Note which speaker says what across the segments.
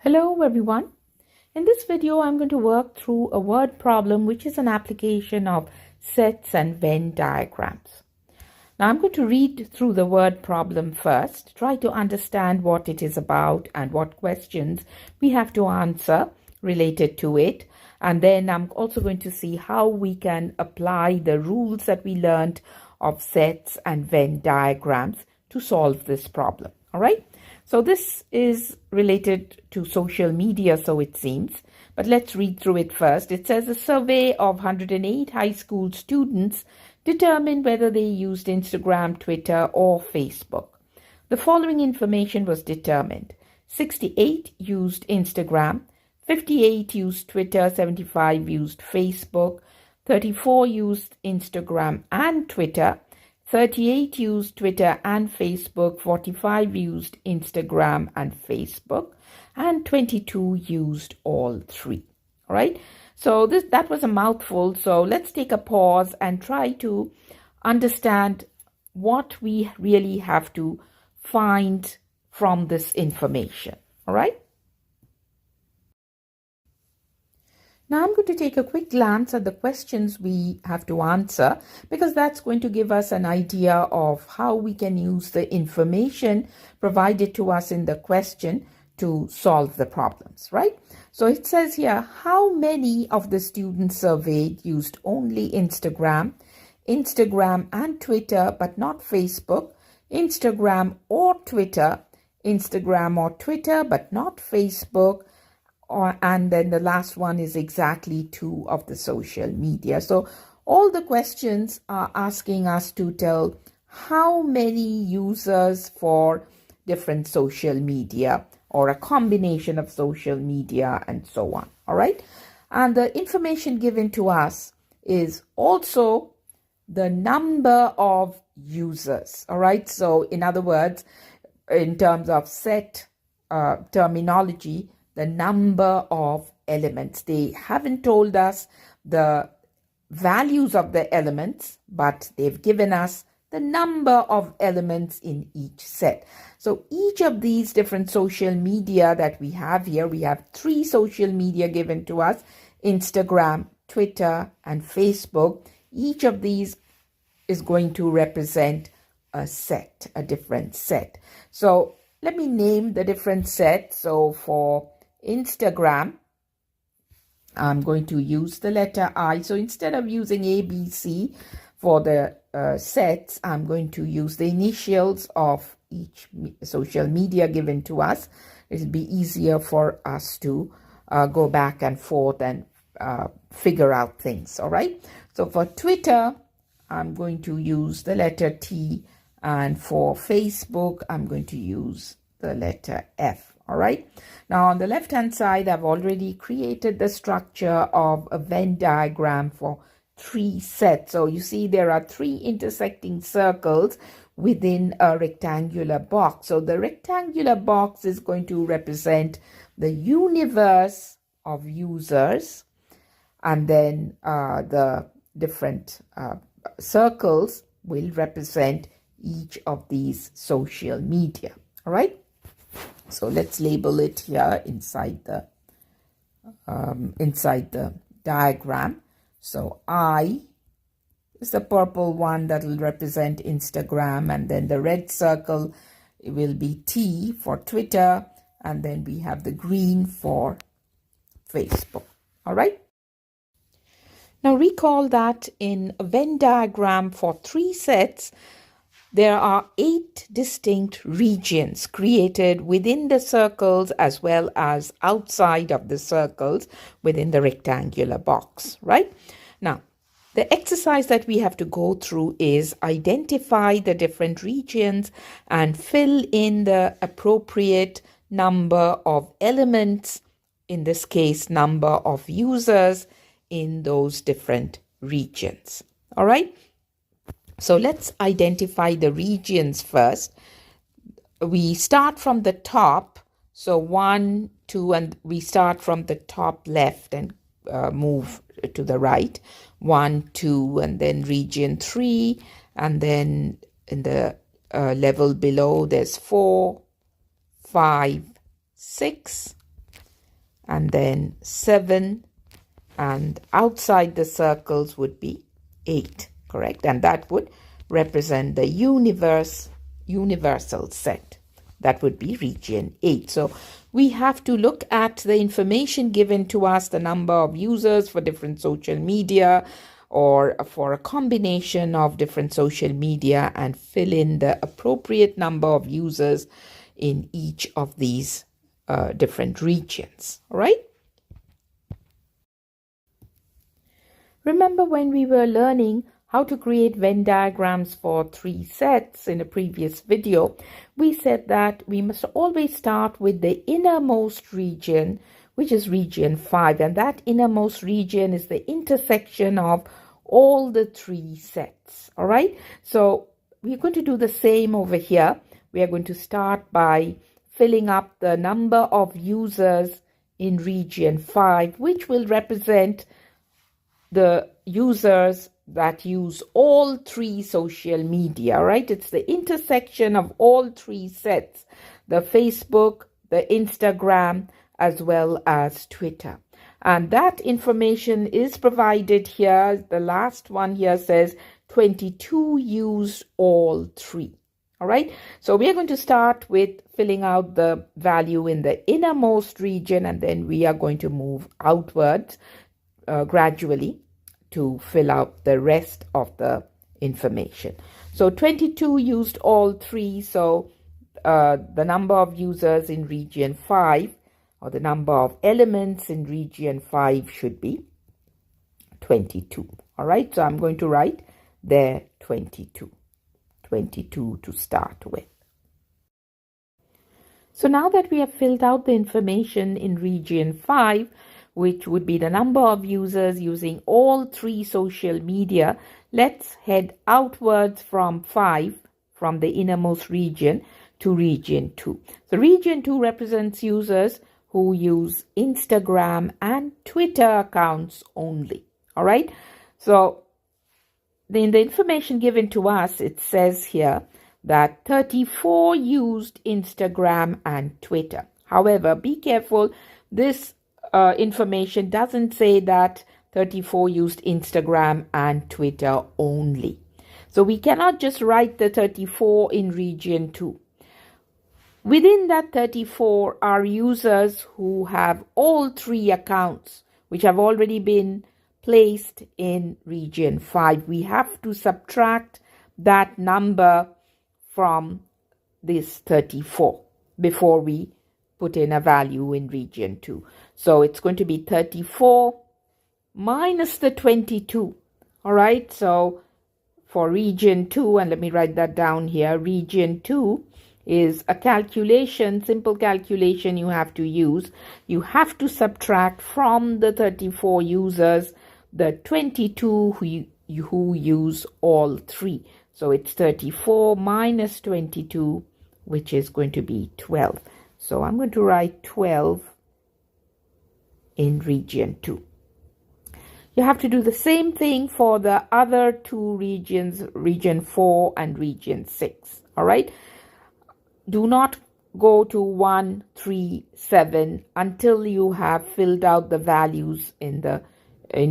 Speaker 1: Hello everyone. In this video, I'm going to work through a word problem which is an application of sets and Venn diagrams. Now I'm going to read through the word problem first, try to understand what it is about and what questions we have to answer related to it. And then I'm also going to see how we can apply the rules that we learned of sets and Venn diagrams to solve this problem. All right. So this is related to social media, so it seems, but let's read through it first. It says a survey of 108 high school students determined whether they used Instagram, Twitter, or Facebook. The following information was determined. 68 used Instagram, 58 used Twitter, 75 used Facebook, 34 used Instagram and Twitter, 38 used Twitter and Facebook, 45 used Instagram and Facebook, and 22 used all three. All right. So that was a mouthful. So let's take a pause and try to understand what we really have to find from this information. All right. Now I'm going to take a quick glance at the questions we have to answer because that's going to give us an idea of how we can use the information provided to us in the question to solve the problems, right? So it says here, how many of the students surveyed used only Instagram and Twitter, but not Facebook, Instagram or Twitter, but not Facebook, and then the last one is exactly 2 of the social media. So all the questions are asking us to tell how many users for different social media or a combination of social media and so on. All right. And the information given to us is also the number of users. All right. So in other words, in terms of set terminology, the number of elements. They haven't told us the values of the elements, but they've given us the number of elements in each set. So each of these different social media that we have here, we have 3 social media given to us, Instagram, Twitter, and Facebook. Each of these is going to represent a set, a different set. So let me name the different sets. So for Instagram, I'm going to use the letter I. So instead of using A, B, C for the sets, I'm going to use the initials of each social media given to us. It'll be easier for us to go back and forth and figure out things. All right. So for Twitter, I'm going to use the letter T. And for Facebook, I'm going to use the letter F. All right. Now on the left hand side, I've already created the structure of a Venn diagram for 3 sets. So you see there are 3 intersecting circles within a rectangular box. So the rectangular box is going to represent the universe of users, and then the different circles will represent each of these social media. All right. So let's label it here inside the diagram. So I is the purple one that will represent Instagram, and then the red circle will be T for Twitter, and then we have the green for Facebook. All right. Now recall that in a Venn diagram for 3 sets, there are 8 distinct regions created within the circles as well as outside of the circles within the rectangular box, right? Now, the exercise that we have to go through is identify the different regions and fill in the appropriate number of elements, in this case, number of users in those different regions. All right. So let's identify the regions first. We start from the top. So 1, 2, and we start from the top left and move to the right. 1, 2, and then region 3. And then in the level below, there's 4, 5, 6, and then 7, and outside the circles would be 8, correct? And that would represent the universal set. That would be region 8. So we have to look at the information given to us, the number of users for different social media or for a combination of different social media, and fill in the appropriate number of users in each of these different regions. All right? Remember when we were learning how to create Venn diagrams for 3 sets in a previous video, we said that we must always start with the innermost region, which is region 5, and that innermost region is the intersection of all the 3 sets. All right, so we're going to do the same over here. We are going to start by filling up the number of users in region 5, which will represent the users that use all 3 social media, right? It's the intersection of all 3 sets, the Facebook, the Instagram, as well as Twitter. And that information is provided here. The last one here says 22 used all 3. All right, so we are going to start with filling out the value in the innermost region, and then we are going to move outwards gradually to fill out the rest of the information. So 22 used all 3. So the number of users in region 5, or the number of elements in region 5, should be 22. All right, so I'm going to write there 22 to start with. So now that we have filled out the information in region 5, which would be the number of users using all 3 social media, let's head outwards from 5, from the innermost region, to region 2. So region 2 represents users who use Instagram and Twitter accounts only. All right, so in the information given to us, it says here that 34 used Instagram and Twitter. However, be careful, this information doesn't say that 34 used Instagram and Twitter only. So we cannot just write the 34 in region 2. Within that 34 are users who have all 3 accounts, which have already been placed in region 5. We have to subtract that number from this 34 before we put in a value in region 2. So it's going to be 34 minus the 22. All right, so for region 2, and let me write that down here, region 2 is a calculation, simple calculation you have to use. You have to subtract from the 34 users the 22 who use all 3. So it's 34 minus 22, which is going to be 12. So I'm going to write 12 in region 2. You have to do the same thing for the other 2 regions, region 4 and region 6. All right. Do not go to 1, 3, 7 until you have filled out the values in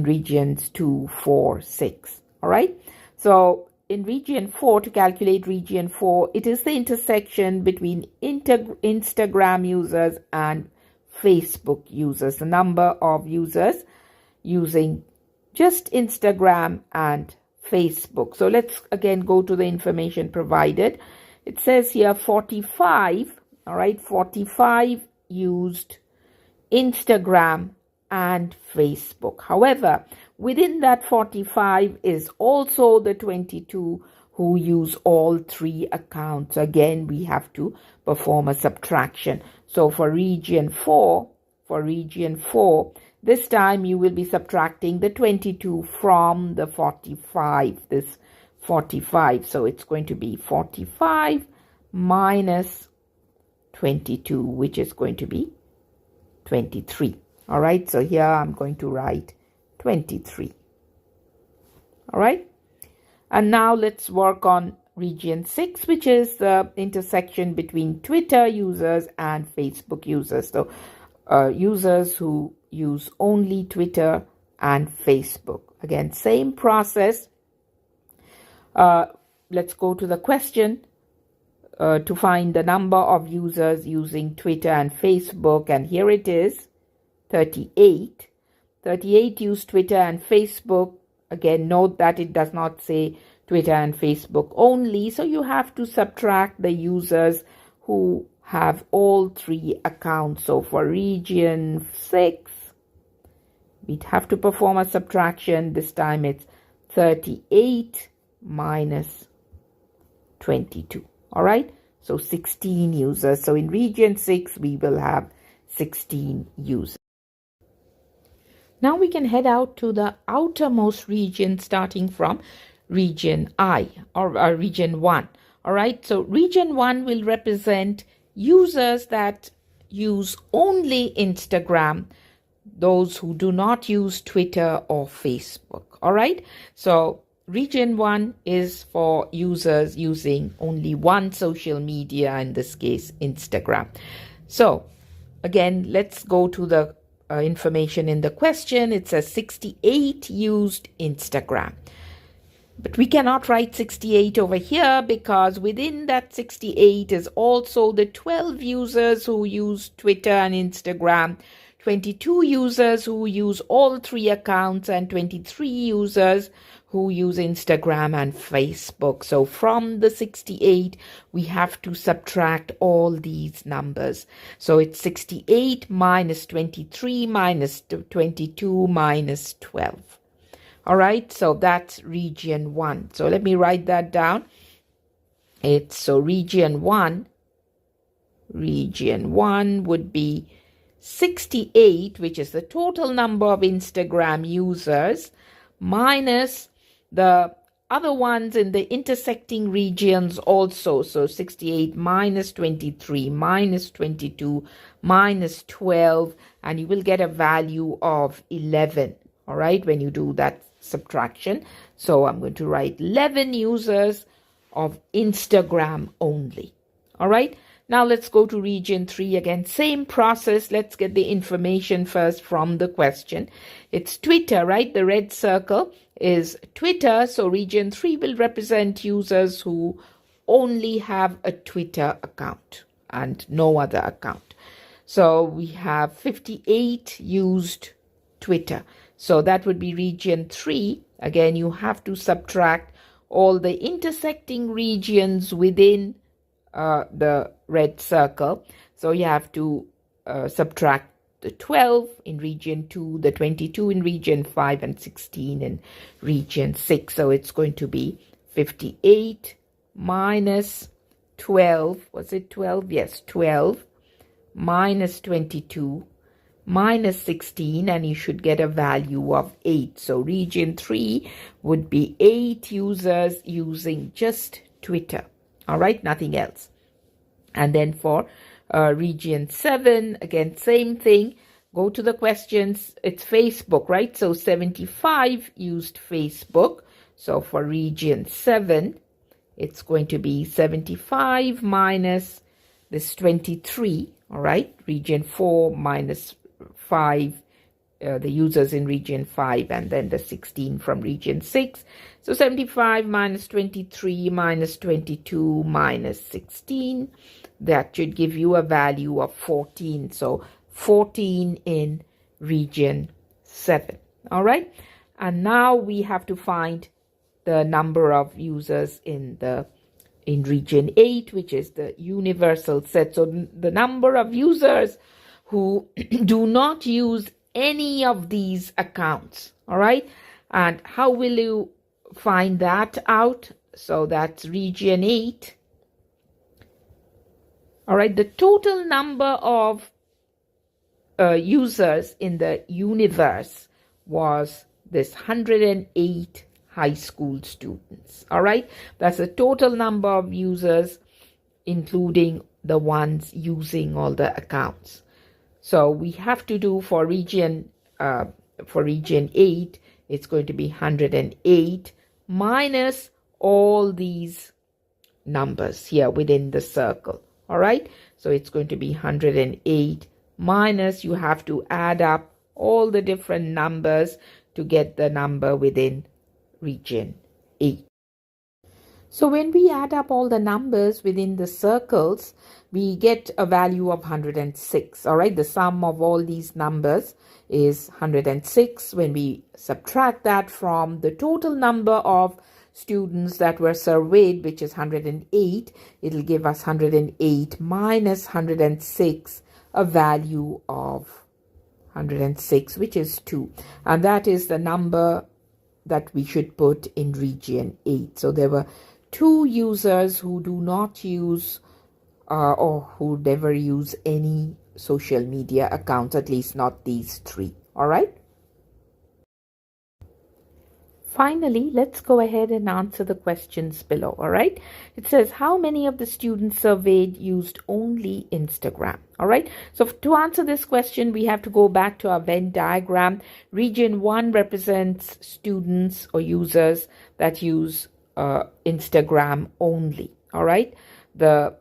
Speaker 1: regions 2, 4, 6. All right. So in region 4, to calculate region 4, it is the intersection between Instagram users and Facebook users, the number of users using just Instagram and Facebook. So let's again go to the information provided. It says here 45, all right, 45 used Instagram and Facebook. However, within that 45 is also the 22 who use all 3 accounts. Again, we have to perform a subtraction. So for region 4, this time you will be subtracting the 22 from the 45, this 45. So it's going to be 45 minus 22, which is going to be 23. All right, so here I'm going to write 23. All right, and now let's work on region 6, which is the intersection between Twitter users and Facebook users. So users who use only Twitter and Facebook. Again, same process. Let's go to the question to find the number of users using Twitter and Facebook, and here it is, 38. 38 use Twitter and Facebook. Again, note that it does not say Twitter and Facebook only, so you have to subtract the users who have all three accounts. So for region 6, we'd have to perform a subtraction. This time it's 38 minus 22. All right, so 16 users. So in region 6, we will have 16 users. Now we can head out to the outermost region, starting from region I, or region 1. All right, so region 1 will represent users that use only Instagram, those who do not use Twitter or Facebook. All right, so region 1 is for users using only one social media, in this case Instagram. So again, let's go to the information in the question. It says 68 used Instagram. But we cannot write 68 over here because within that 68 is also the 12 users who use Twitter and Instagram, 22 users who use all three accounts, and 23 users who use Instagram and Facebook. So from the 68, we have to subtract all these numbers. So it's 68 minus 23 minus 22 minus 12. All right, so that's region 1. So let me write that down. It's so region 1 would be 68, which is the total number of Instagram users, minus the other ones in the intersecting regions also. So 68 minus 23 minus 22 minus 12, and you will get a value of 11. All right, when you do that subtraction. So I'm going to write 11 users of Instagram only. All right, now let's go to region 3. Again, same process. Let's get the information first from the question. It's Twitter, right? The red circle is Twitter. So region 3 will represent users who only have a Twitter account and no other account. So we have 58 used Twitter. So that would be region 3. Again, you have to subtract all the intersecting regions within the red circle. So you have to subtract the 12 in region 2, the 22 in region 5, and 16 in region 6. So it's going to be 58 minus 12. Was it 12? Yes, 12 minus 22 minus 16, and you should get a value of 8. So region 3 would be 8 users using just Twitter. All right, nothing else. And then for region 7, again, same thing. Go to the questions. It's Facebook, right? So 75 used Facebook. So for region 7, it's going to be 75 minus this 23. All right, region 4 minus 5, the users in region 5, and then the 16 from region 6. So 75 minus 23 minus 22 minus 16. That should give you a value of 14. So 14 in region 7. All right. And now we have to find the number of users in region 8, which is the universal set. So the number of users who do not use any of these accounts. All right. And how will you find that out? So that's region 8. All right. The total number of users in the universe was this 108 high school students. All right. That's the total number of users, including the ones using all the accounts. So we have to do for region 8, it's going to be 108 minus all these numbers here within the circle. All right. So it's going to be 108 minus, you have to add up all the different numbers to get the number within region 8. So when we add up all the numbers within the circles, we get a value of 106. All right, the sum of all these numbers is 106. When we subtract that from the total number of students that were surveyed, which is 108, it'll give us 108 minus 106, a value of 106, which is 2. And that is the number that we should put in region 8. So there were 2 users who do not use or who never use any social media accounts, at least not these 3. All right. Finally, let's go ahead and answer the questions below. All right. It says, how many of the students surveyed used only Instagram? All right. So to answer this question, we have to go back to our Venn diagram. Region 1 represents students or users that use Instagram only. All right. The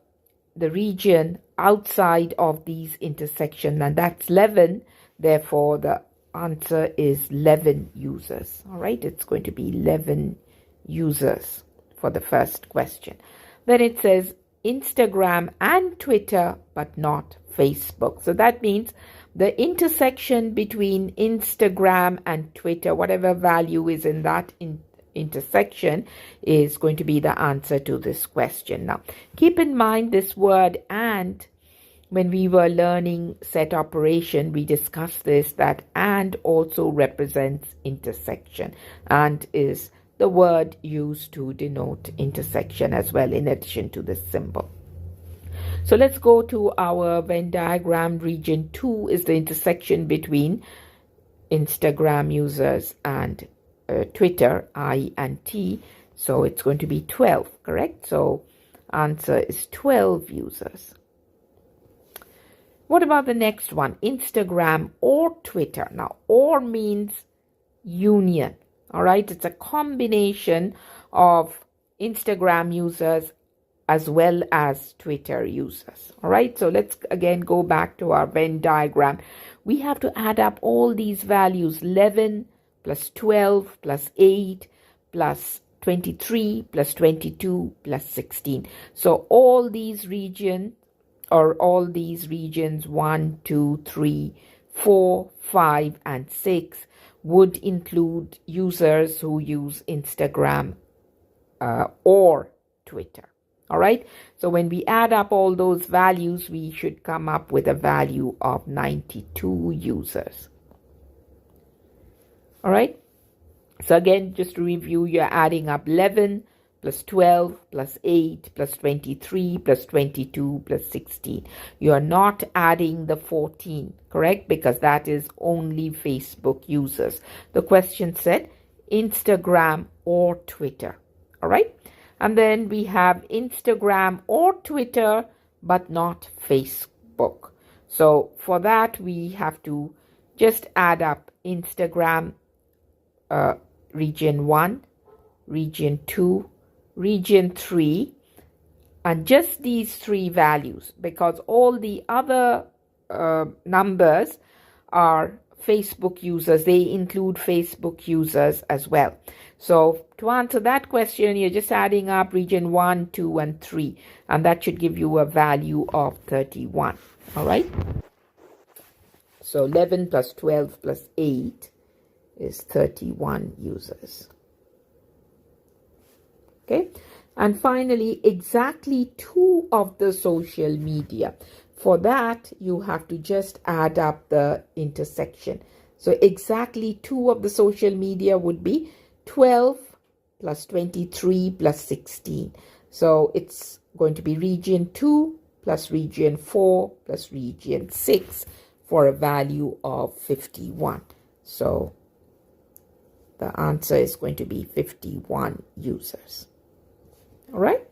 Speaker 1: region outside of these intersections, and that's 11. Therefore, the answer is 11 users. All right, it's going to be 11 users for the first question. Then it says Instagram and Twitter, but not Facebook. So that means the intersection between Instagram and Twitter, whatever value is in that intersection, is going to be the answer to this question. Now, keep in mind this word and. When we were learning set operation, we discussed this, that and also represents intersection, and is the word used to denote intersection as well, in addition to the symbol. So let's go to our Venn diagram. Region 2 is the intersection between Instagram users and Twitter, I and T. So it's going to be 12, correct? So answer is 12 users. What about the next one? Instagram or Twitter. Now, or means union. All right. It's a combination of Instagram users as well as Twitter users. All right. So let's again go back to our Venn diagram. We have to add up all these values: 11 plus 12 plus 8 plus 23 plus 22 plus 16. So all these regions, 1, 2, 3, 4, 5, and 6 would include users who use Instagram or Twitter. All right. So when we add up all those values, we should come up with a value of 92 users. All right. So again, just to review, you're adding up 11 plus 12 plus 8 plus 23 plus 22 plus 16. You are not adding the 14, correct? Because that is only Facebook users. The question said Instagram or Twitter. All right. And then we have Instagram or Twitter, but not Facebook. So for that, we have to just add up Instagram, region 1, region 2, region 3, and just these 3 values, because all the other numbers are Facebook users. They include Facebook users as well. So to answer that question, you're just adding up region 1, 2, and 3, and that should give you a value of 31. All right. So 11 plus 12 plus 8 is 31 users. Okay. And finally, exactly 2 of the social media. For that, you have to just add up the intersection. So exactly 2 of the social media would be 12 plus 23 plus 16. So it's going to be region 2 plus region 4 plus region 6 for a value of 51. So the answer is going to be 51 users. All right.